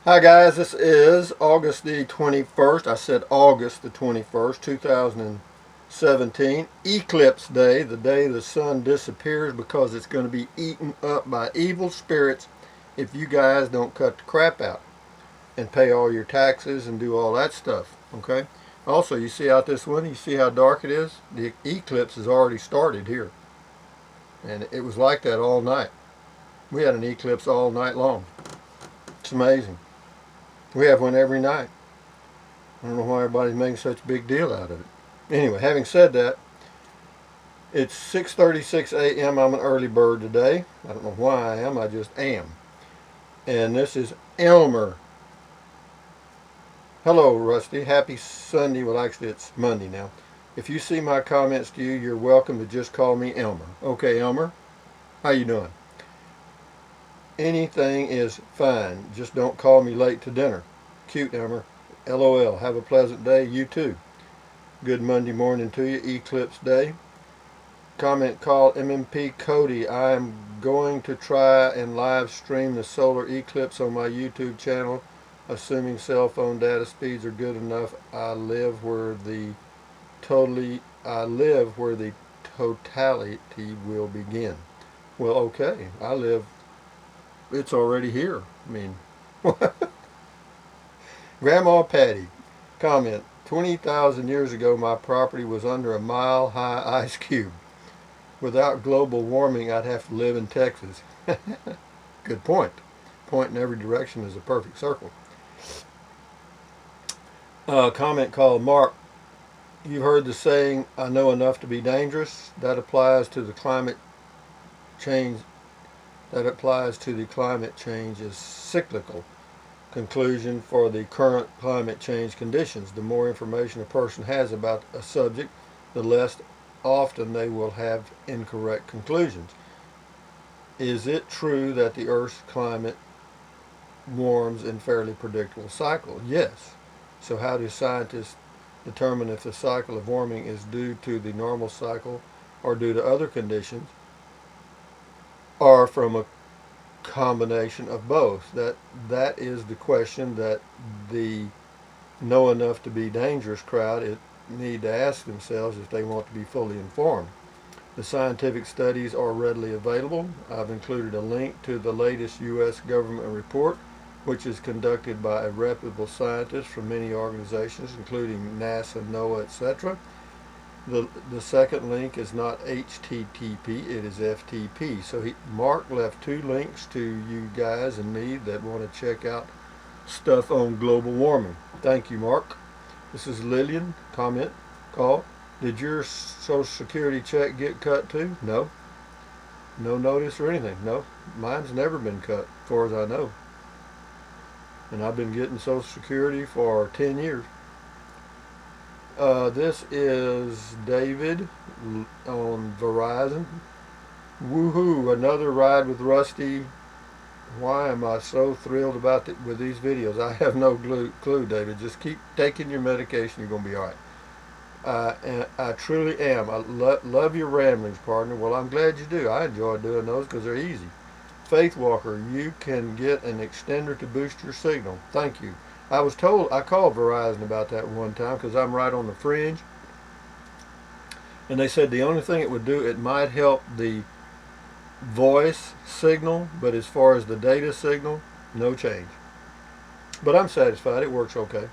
Hi guys, this is August the 21st. I said August the 21st, 2017. Eclipse Day, the day the sun disappears because it's going to be eaten up by evil spirits if you guys don't cut the crap out and pay all your taxes and do all that stuff. Okay? Also, you see out this window, you see how dark it is? The eclipse has already started here. And it was like that all night. We had an eclipse all night long. It's amazing. We have one every night. I don't know why everybody's making such a big deal out of it. Anyway, having said that, it's 6:36 a.m. I'm an early bird today. I don't know why I am, I just am. And this is Elmer. Hello, Rusty. Happy Sunday. Well, actually, it's Monday now. If you see my comments to you, you're welcome to just call me Elmer. Okay, Elmer? How you doing? Anything is fine. Just don't call me late to dinner. Cute, Elmer. LOL. Have a pleasant day. You too. Good Monday morning to you. Eclipse Day. Comment call MMP Cody. I am going to try and live stream the solar eclipse on my YouTube channel, assuming cell phone data speeds are good enough. I live where the totality will begin. Well, okay. I live. It's already here. I mean, Grandma Patty, comment, 20,000 years ago my property was under a mile-high ice cube. Without global warming, I'd have to live in Texas. Good point. Point in every direction is a perfect circle. Comment called Mark, you've heard the saying, I know enough to be dangerous. That applies to the climate change. That applies to the climate change is cyclical conclusion for the current climate change conditions. The more information a person has about a subject, the less often they will have incorrect conclusions. Is it true that the Earth's climate warms in fairly predictable cycle? Yes. So how do scientists determine if the cycle of warming is due to the normal cycle or due to other conditions, or from a combination of both? That is the question that the know enough to be dangerous crowd need to ask themselves if they want to be fully informed. The scientific studies are readily available. I've included a link to the latest U.S. government report, which is conducted by a reputable scientist from many organizations, including NASA, NOAA, etc. The second link is not HTTP, it is FTP. So Mark left two links to you guys and me that want to check out stuff on global warming. Thank you, Mark. This is Lillian. Comment, call. Did your Social Security check get cut too? No. No notice or anything. No. Mine's never been cut, as far as I know. And I've been getting Social Security for 10 years. This is David on Verizon. Woohoo! Another ride with Rusty. Why am I so thrilled about with these videos? I have no clue, David. Just keep taking your medication. You're going to be all right. And I truly am. I love your ramblings, partner. Well, I'm glad you do. I enjoy doing those because they're easy. Faith Walker, you can get an extender to boost your signal. Thank you. I was told, I called Verizon about that one time because I'm right on the fringe. And they said the only thing it would do, it might help the voice signal, but as far as the data signal, no change. But I'm satisfied. It works okay.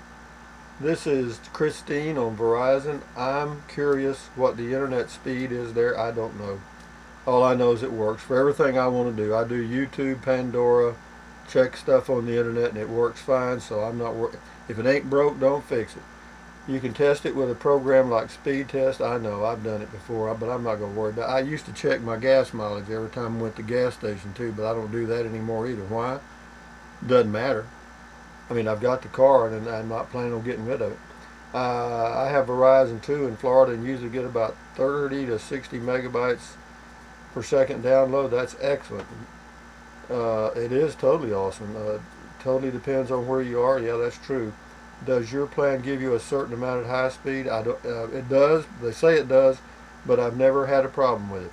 This is Christine on Verizon. I'm curious what the internet speed is there. I don't know. All I know is it works for everything I want to do. I do YouTube, Pandora, check stuff on the internet, and it works fine, so I'm not worried. If it ain't broke, don't fix it. You can test it with a program like Speed Test. I know, I've done it before, but I'm not going to worry about it. I used to check my gas mileage every time I went to the gas station too, but I don't do that anymore either. Why? Doesn't matter. I mean, I've got the card, and I'm not planning on getting rid of it. I have Verizon too in Florida, and usually get about 30 to 60 megabytes per second download. That's excellent. It is totally awesome. Totally depends on where you are. Yeah, that's true. Does your plan give you a certain amount of high speed? I don't. It does. They say it does, but I've never had a problem with it.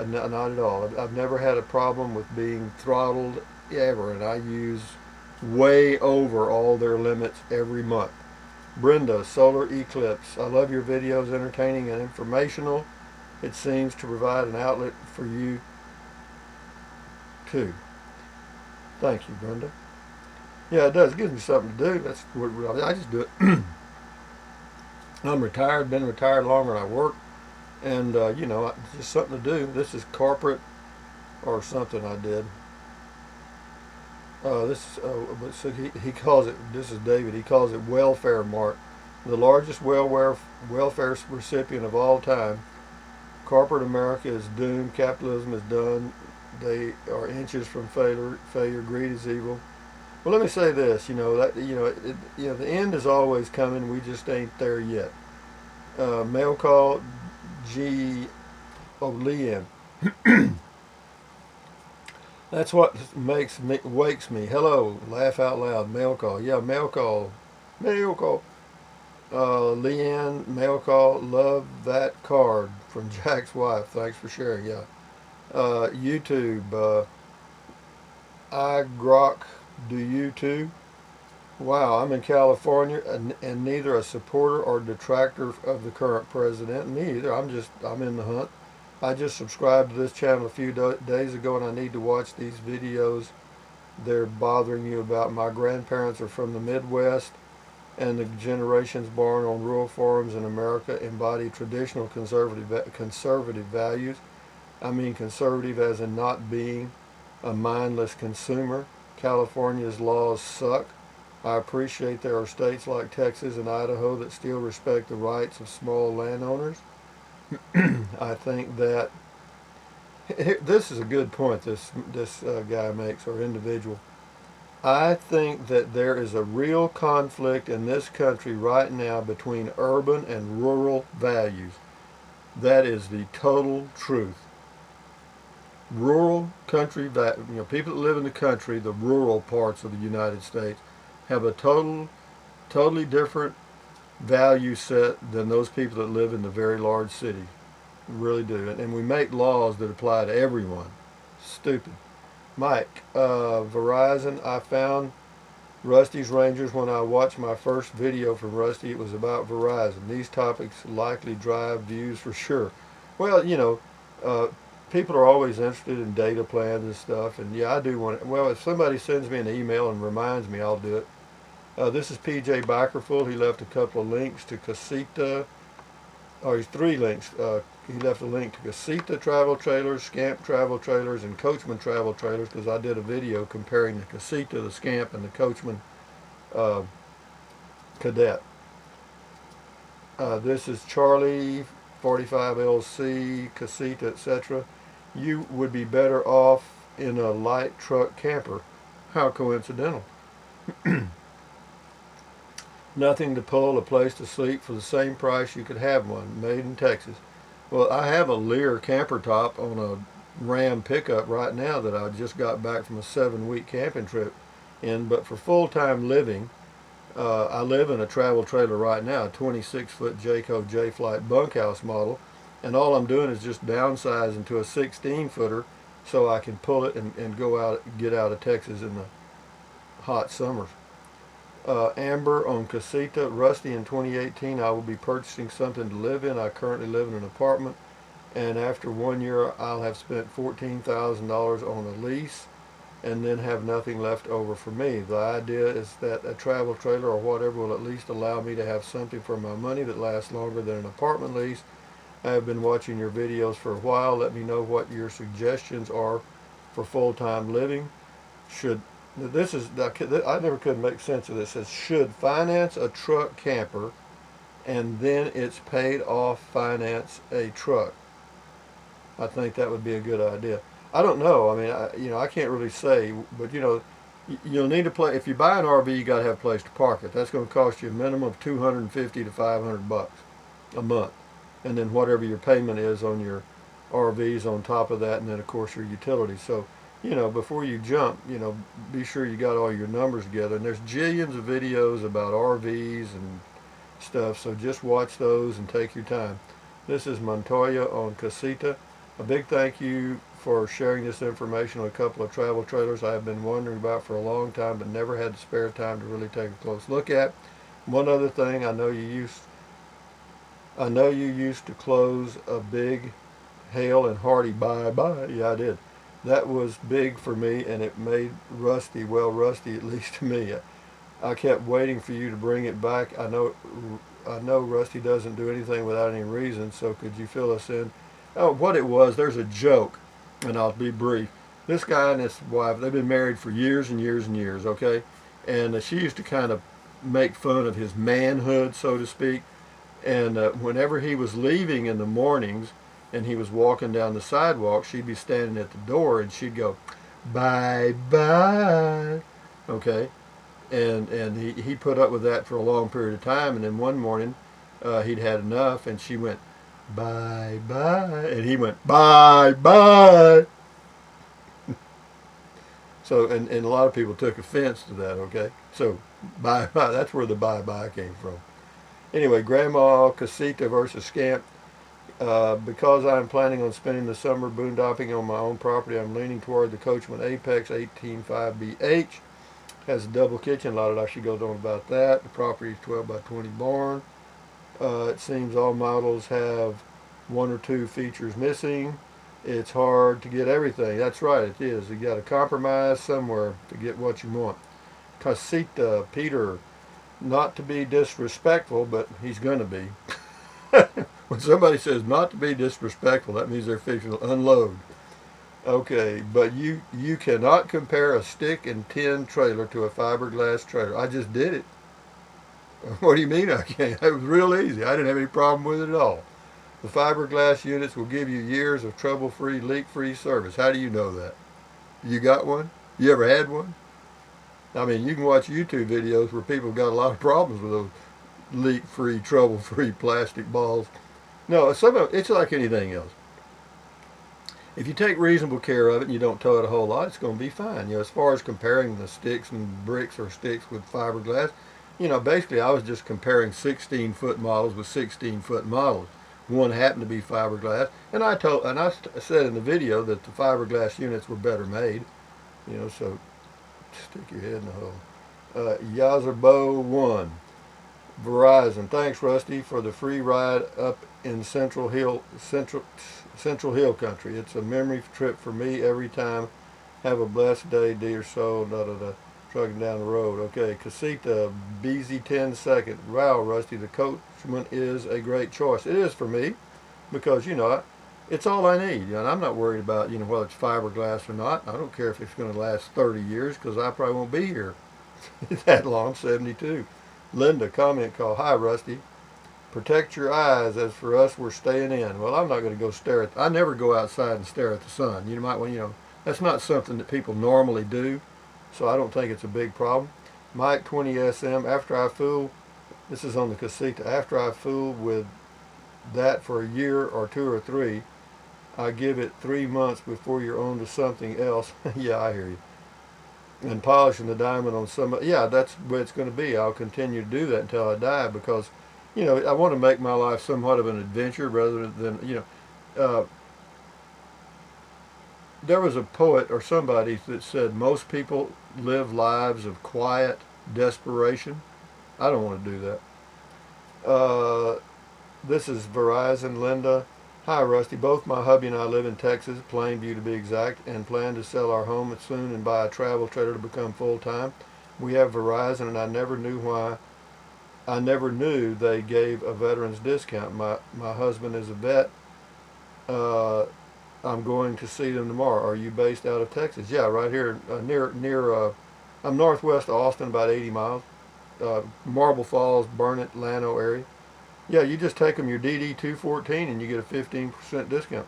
Not at all. I've never had a problem with being throttled ever, and I use way over all their limits every month. Brenda, solar eclipse. I love your videos, entertaining and informational. It seems to provide an outlet for you too. Thank you, Brenda. Yeah, it does. It gives me something to do. That's what I just do it. I'm retired, been retired longer than I work, and you know, it's just something to do. This is corporate or something I did. But so he calls it. This is David. He calls it Welfare Mart, the largest welfare recipient of all time. Corporate America is doomed. Capitalism is done. They are inches from failure. Greed is evil. Well, let me say this. The end is always coming. We just ain't there yet. Mail call, G. Leanne. That's what wakes me. Hello, laugh out loud. Mail call. Yeah, mail call. Mail call. Leanne, mail call. Love that card from Jack's wife. Thanks for sharing. Yeah. YouTube. I grok. Do you too? Wow, I'm in California and neither a supporter or detractor of the current president. Me either. I'm in the hunt. I just subscribed to this channel a few days ago and I need to watch these videos. They're bothering you about. My grandparents are from the Midwest and the generations born on rural farms in America embody traditional conservative values. I mean conservative as in not being a mindless consumer. California's laws suck. I appreciate there are states like Texas and Idaho that still respect the rights of small landowners. I think that this is a good point this guy makes, or individual. I think that there is a real conflict in this country right now between urban and rural values. That is the total truth. Rural country, people that live in the country, the rural parts of the United States, have a totally different value set than those people that live in the very large city. We really do. And we make laws that apply to everyone. Stupid. Mike, Verizon, I found Rusty's Rangers when I watched my first video from Rusty. It was about Verizon. These topics likely drive views for sure. Well, people are always interested in data plans and stuff. And yeah, I do want it. Well, if somebody sends me an email and reminds me, I'll do it. This is PJ Backerfull. He left a couple of links to Casita. Oh, he's 3 links. He left a link to Casita travel trailers, Scamp travel trailers, and Coachmen travel trailers, because I did a video comparing the Casita, the Scamp, and the Coachmen Cadet. This is Charlie, 45LC, Casita, etc. You would be better off in a light truck camper. How coincidental. Nothing to pull, a place to sleep for the same price you could have one, made in Texas. Well, I have a Lear camper top on a Ram pickup right now that I just got back from a 7-week camping trip in, but for full-time living, I live in a travel trailer right now, a 26-foot Jayco J-Flight bunkhouse model, and all I'm doing is just downsizing to a 16-footer so I can pull it and go out, get out of Texas in the hot summers. Amber on Casita, Rusty, in 2018 I will be purchasing something to live in. I currently live in an apartment, and after 1 year I'll have spent $14,000 on a lease and then have nothing left over for me. The idea is that a travel trailer or whatever will at least allow me to have something for my money that lasts longer than an apartment lease. I have been watching your videos for a while. Let me know what your suggestions are for full-time living. I never could make sense of this. It says, should finance a truck camper and then it's paid off finance a truck. I think that would be a good idea. I don't know. I mean, I can't really say, but you'll need to play. If you buy an RV, you got to have a place to park it. That's going to cost you a minimum of $250 to $500 a month, and then whatever your payment is on your RVs on top of that, and then of course your utilities. So, before you jump, be sure you got all your numbers together. And there's jillions of videos about RVs and stuff, so just watch those and take your time. This is Montoya on Casita. A big thank you for sharing this information on a couple of travel trailers I have been wondering about for a long time, but never had the spare time to really take a close look at. One other thing, I know you used to close a big, hail and hearty bye-bye. Yeah, I did. That was big for me, and it made Rusty, well, Rusty at least to me. I kept waiting for you to bring it back. I know Rusty doesn't do anything without any reason, so could you fill us in? Oh, what it was, there's a joke, and I'll be brief. This guy and his wife, they've been married for years and years and years, okay? And she used to kind of make fun of his manhood, so to speak. And whenever he was leaving in the mornings and he was walking down the sidewalk, she'd be standing at the door and she'd go, bye-bye, okay? And he put up with that for a long period of time, and then one morning he'd had enough, and she went, bye-bye, and he went, bye-bye. So, and a lot of people took offense to that, okay? So, bye-bye, that's where the bye-bye came from. Anyway, Grandma Casita versus Scamp. Because I'm planning on spending the summer boondocking on my own property, I'm leaning toward the Coachmen Apex 185BH. Has a double kitchen. A lot of she goes on about that. The property is 12 by 20 barn. It seems all models have one or two features missing. It's hard to get everything. That's right, it is. You got to compromise somewhere to get what you want. Casita, Peter, not to be disrespectful, but he's going to be. When somebody says not to be disrespectful, that means they're fixing to unload. Okay, but you cannot compare a stick and tin trailer to a fiberglass trailer. I just did it. What do you mean I can't? It was real easy. I didn't have any problem with it at all. The fiberglass units will give you years of trouble-free, leak-free service. How do you know that? You got one? You ever had one? I mean, you can watch YouTube videos where people got a lot of problems with those leak-free, trouble-free plastic balls. No, it's like anything else. If you take reasonable care of it and you don't tow it a whole lot, it's going to be fine. As far as comparing the sticks and bricks or sticks with fiberglass, basically I was just comparing 16-foot models with 16-foot models. One happened to be fiberglass, and I said in the video that the fiberglass units were better made. So stick your head in the hole. Yazerbo 1. Verizon. Thanks, Rusty, for the free ride up in Central Hill Country. It's a memory trip for me every time. Have a blessed day, dear soul. Trucking down the road. Okay, Casita, BZ 10 second. Wow, Rusty, the Coachman is a great choice. It is for me because, it's all I need. And I'm not worried about, whether it's fiberglass or not. I don't care if it's going to last 30 years because I probably won't be here that long, 72. Linda, comment call. Hi, Rusty. Protect your eyes. As for us, we're staying in. Well, I'm not going to go stare at. I never go outside and stare at the sun. You might, that's not something that people normally do, so I don't think it's a big problem. Mike 20SM. After I fool, this is on the Casita. After I fool with that for a year or 2 or 3, I give it 3 months before you're on to something else. Yeah, I hear you. And polishing the diamond on some, yeah, that's where it's going to be. I'll continue to do that until I die because, I want to make my life somewhat of an adventure rather than, there was a poet or somebody that said most people live lives of quiet desperation. I don't want to do that. This is Verizon, Linda. Hi, Rusty. Both my hubby and I live in Texas, Plainview to be exact, and plan to sell our home soon and buy a travel trailer to become full-time. We have Verizon, and I never knew they gave a veteran's discount. My husband is a vet. I'm going to see them tomorrow. Are you based out of Texas? Yeah, right here near. I'm northwest of Austin, about 80 miles. Marble Falls, Burnett, Llano area. Yeah, you just take them your DD 214 and you get a 15% discount.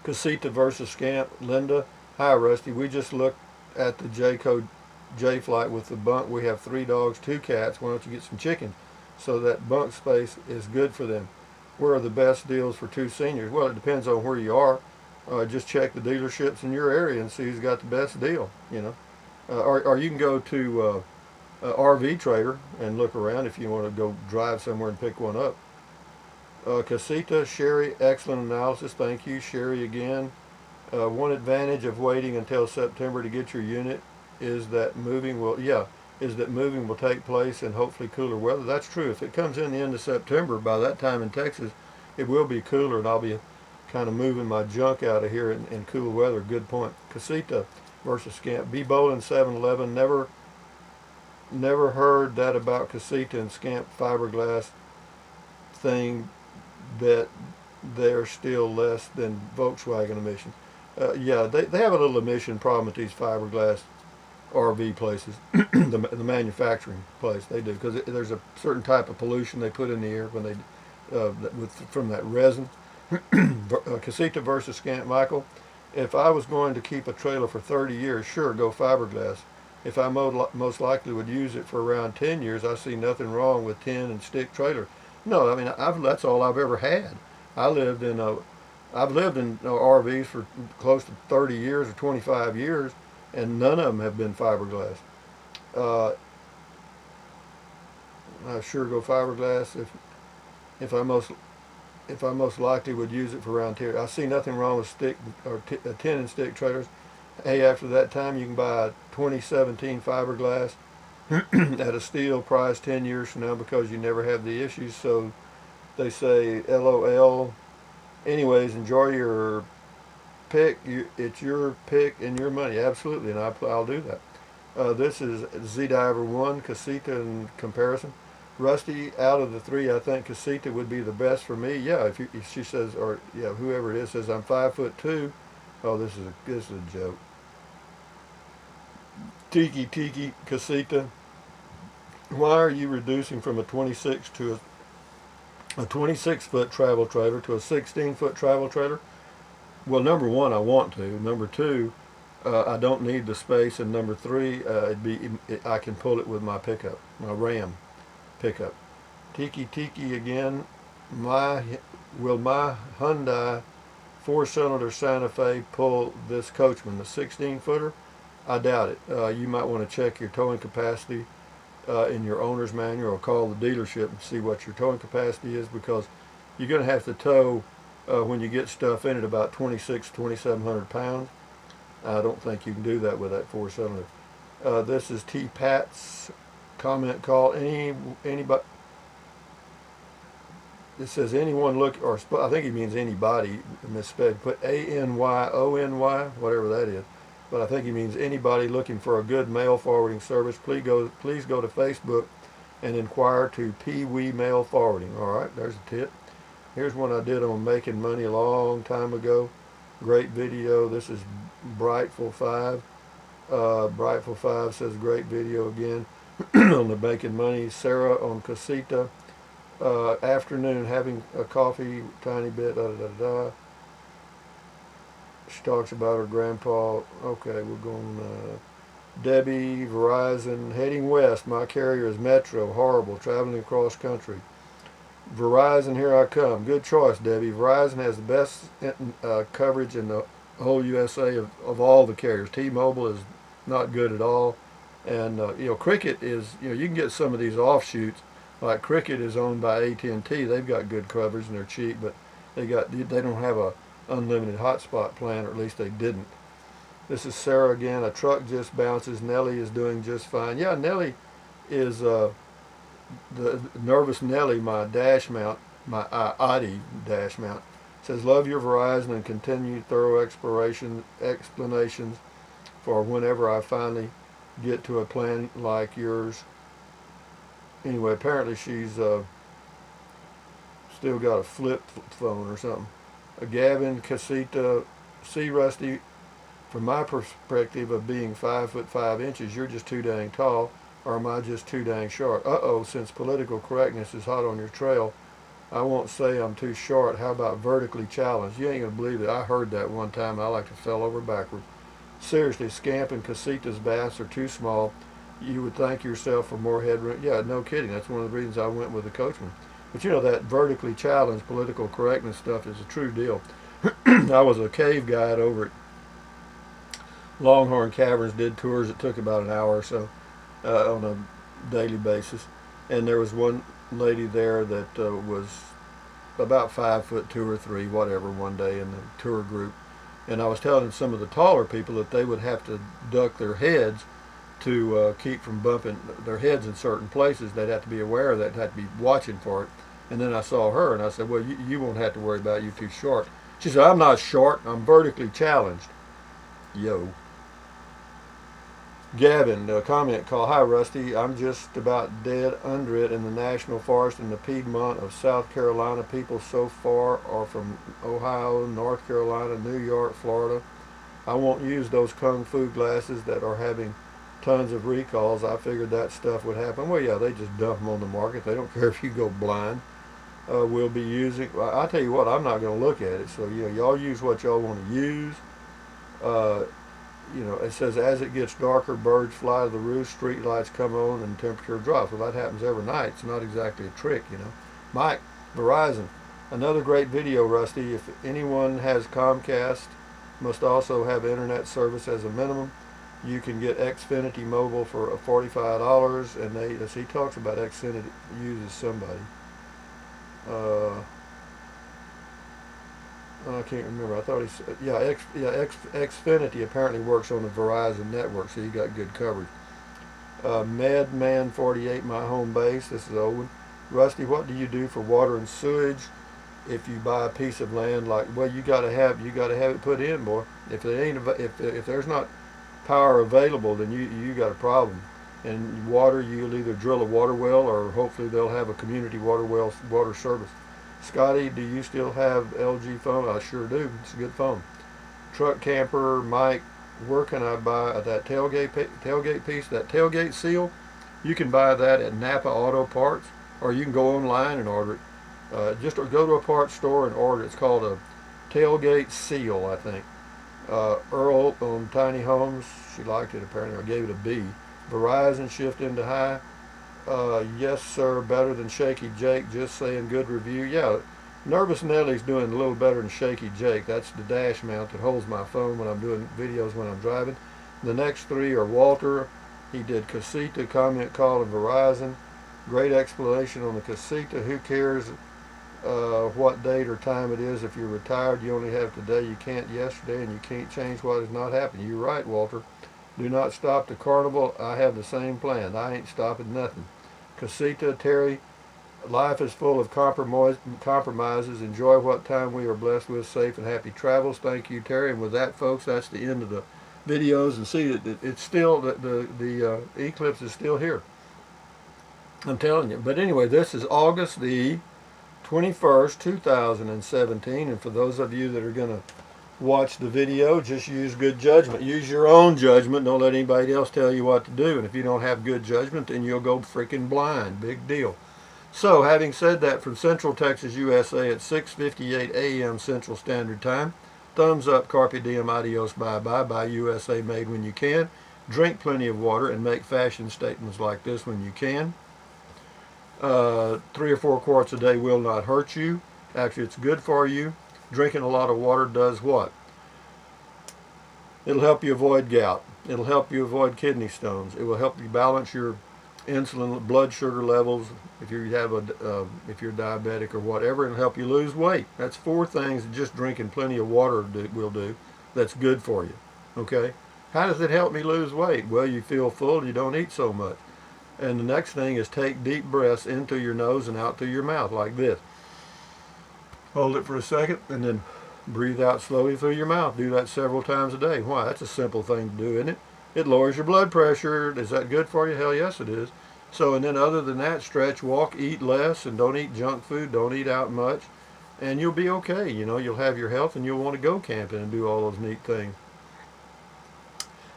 Casita versus Scamp. Linda. Hi, Rusty. We just looked at the J flight with the bunk. We have 3 dogs, 2 cats. Why don't you get some chickens? So that bunk space is good for them. Where are the best deals for 2 seniors? Well, it depends on where you are. Just check the dealerships in your area and see who's got the best deal. Or you can go to RV Trader and look around if you want to go drive somewhere and pick one up. Casita, Sherry, excellent analysis. Thank you, Sherry, again. One advantage of waiting until September to get your unit is that moving will take place in hopefully cooler weather. That's true. If it comes in the end of September, by that time in Texas, it will be cooler, and I'll be kind of moving my junk out of here in cool weather. Good point. Casita versus Scamp. B. Bolin 711. Never heard that about Casita and Scamp Fiberglass thing. Bet they're still less than Volkswagen emissions. Yeah, they have a little emission problem at these fiberglass RV places, the manufacturing place. They do, because there's a certain type of pollution they put in the air when they from that resin. Casita versus Scamp. Michael, if I was going to keep a trailer for 30 years, sure, go fiberglass. If I most likely would use it for around 10 years, I see nothing wrong with tin and stick trailer. No, I mean, that's all I've ever had. I've lived in RVs for close to 30 years or 25 years, and none of them have been fiberglass. I sure go fiberglass if I most likely would use it for around 10 years. I see nothing wrong with stick or tin and stick trailers. Hey, after that time, you can buy a 2017 fiberglass at a steal price 10 years from now because you never have the issues. So they say LOL. Anyways, enjoy your pick. It's your pick and your money. Absolutely, and I'll do that. This is Z-Diver 1, Casita in comparison. Rusty, out of the three, I think Casita would be the best for me. Yeah, if she says, or yeah, whoever it is says I'm 5'2". Oh, this is a joke. Tiki Tiki, Casita. Why are you reducing from a 26 to a 26-foot travel trailer to a 16-foot travel trailer? Well, number one, I want to. Number two, I don't need the space, and number three, I can pull it with my pickup, my Ram pickup. Tiki Tiki again. Will my Hyundai 4-cylinder Santa Fe pull this Coachmen, the 16-footer? I doubt it. You might want to check your towing capacity in your owner's manual, or call the dealership and see what your towing capacity is, because you're going to have to tow when you get stuff in at about 2,700 pounds. I don't think you can do that with that 4-cylinder. This is T. Pat's comment call. Anybody? It says anyone look, or I think he means anybody. Misspelled. Put ANYONY, whatever that is. But I think he means anybody looking for a good mail forwarding service. Please go to Facebook and inquire to Pee Wee Mail Forwarding. All right, there's a tip. Here's one I did on making money a long time ago. Great video. This is Brightful 5. Brightful 5 says great video again on the making money. Sarah on Casita. Afternoon, having a coffee, tiny bit, She talks about her grandpa. Okay, we're going. Debbie, Verizon, heading west. My carrier is Metro. Horrible, traveling across country. Verizon, here I come. Good choice, Debbie. Verizon has the best coverage in the whole USA of all the carriers. T-Mobile is not good at all. And, Cricket is, you can get some of these offshoots. Like Cricket is owned by AT&T. They've got good coverage and they're cheap, but they don't have a unlimited hotspot plan, or at least they didn't. This is Sarah again. A truck just bounces. Nellie is doing just fine. Yeah, Nellie is the nervous Nellie, my dash mount, my Audi dash mount. Says, love your Verizon and continue thorough explanations for whenever I finally get to a plan like yours. Anyway, apparently she's still got a flip phone or something. Gavin, Casita, see Rusty, from my perspective of being 5'5", you're just too dang tall, or am I just too dang short? Since political correctness is hot on your trail, I won't say I'm too short. How about vertically challenged? You ain't gonna believe it. I heard that one time. I like to fell over backwards. Seriously, Scamp and Casita's baths are too small. You would thank yourself for more headroom. Yeah, no kidding. That's one of the reasons I went with the Coachmen. But that vertically challenged political correctness stuff is a true deal. I was a cave guide over at Longhorn Caverns, did tours that took about an hour or so on a daily basis. And there was one lady there that was about 5'2" or 3", whatever, one day in the tour group, and I was telling some of the taller people that they would have to duck their heads to keep from bumping their heads in certain places. They'd have to be aware of that, they'd have to be watching for it. And then I saw her and I said, well, you won't have to worry about it, you're too short. She said, I'm not short, I'm vertically challenged. Yo. Gavin, a comment called, hi Rusty, I'm just about dead under it in the National Forest in the Piedmont of South Carolina. People so far are from Ohio, North Carolina, New York, Florida. I won't use those Kung Fu glasses that are having tons of recalls. I figured that stuff would happen. Well, yeah, they just dump them on the market. They don't care if you go blind. We'll be using, I tell you what, I'm not going to look at it. So, you know, y'all use what y'all want to use. You know, it says as it gets darker, birds fly to the roost, street lights come on, and temperature drops. Well, that happens every night. It's not exactly a trick, you know. Mike, Verizon, another great video, Rusty. If anyone has Comcast, must also have internet service as a minimum. You can get Xfinity Mobile for $45, and they, as he talks about Xfinity, uses somebody. I can't remember. I thought he said, Xfinity apparently works on the Verizon network, so you got good coverage. Madman 48, my home base. This is an old one. Rusty, what do you do for water and sewage if you buy a piece of land? Like, well, you got to have it put in, boy. If it ain't, if there's not power available, then you got a problem. And water, you'll either drill a water well, or hopefully they'll have a community water service. Scotty, do you still have LG phone? I sure do. It's a good phone. Truck camper Mike, where can I buy that tailgate piece, that tailgate seal? You can buy that at Napa Auto Parts, or you can go online and order it. Just go to a parts store and order it. It's called a tailgate seal, I think. Earl on Tiny Homes, she liked it apparently. I gave it a B. Verizon shift into high. Yes sir, better than Shaky Jake, just saying, good review. Yeah, Nervous Nellie's doing a little better than Shaky Jake. That's the dash mount that holds my phone when I'm doing videos when I'm driving. The next three are Walter. He did Casita, comment call, and Verizon. Great explanation on the Casita. Who cares what date or time it is? If you're retired, you only have today, you can't yesterday, and you can't change what has not happened. You're right, Walter. Do not stop the carnival. I have the same plan. I ain't stopping nothing. Casita, Terry, life is full of compromises. Enjoy what time we are blessed with. Safe and happy travels. Thank you, Terry. And with that, folks, that's the end of the videos. And see, it's still, the eclipse is still here. I'm telling you. But anyway, this is August the 21st, 2017. And for those of you that are going to watch the video, just use good judgment. Use your own judgment. Don't let anybody else tell you what to do. And if you don't have good judgment, then you'll go freaking blind. Big deal. So, having said that, from Central Texas, USA at 6:58 a.m. Central Standard Time, thumbs up, carpe diem, adios, bye-bye, buy USA made when you can, drink plenty of water, and make fashion statements like this when you can. 3 or 4 quarts a day will not hurt you. Actually, it's good for you. Drinking a lot of water does what? It'll help you avoid gout. It'll help you avoid kidney stones. It will help you balance your insulin, blood sugar levels. If you have if you're diabetic or whatever, it'll help you lose weight. That's 4 things that just drinking plenty of water will do. That's good for you. Okay. How does it help me lose weight? Well, you feel full. You don't eat so much. And the next thing is take deep breaths in through your nose and out through your mouth like this. Hold it for a second and then breathe out slowly through your mouth. Do that several times a day. Why? That's a simple thing to do, isn't it? It lowers your blood pressure. Is that good for you? Hell yes it is. So, and then other than that, stretch, walk, eat less, and don't eat junk food. Don't eat out much. And you'll be okay. You know, you'll have your health and you'll want to go camping and do all those neat things.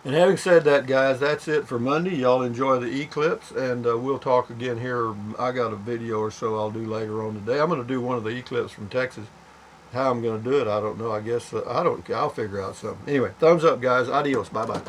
And having said that, guys, that's it for Monday. Y'all enjoy the eclipse, and we'll talk again here. I got a video or so I'll do later on today. I'm going to do one of the eclipse from Texas. How I'm going to do it, I don't know. I guess I'll figure out something. Anyway, thumbs up, guys. Adios. Bye-bye.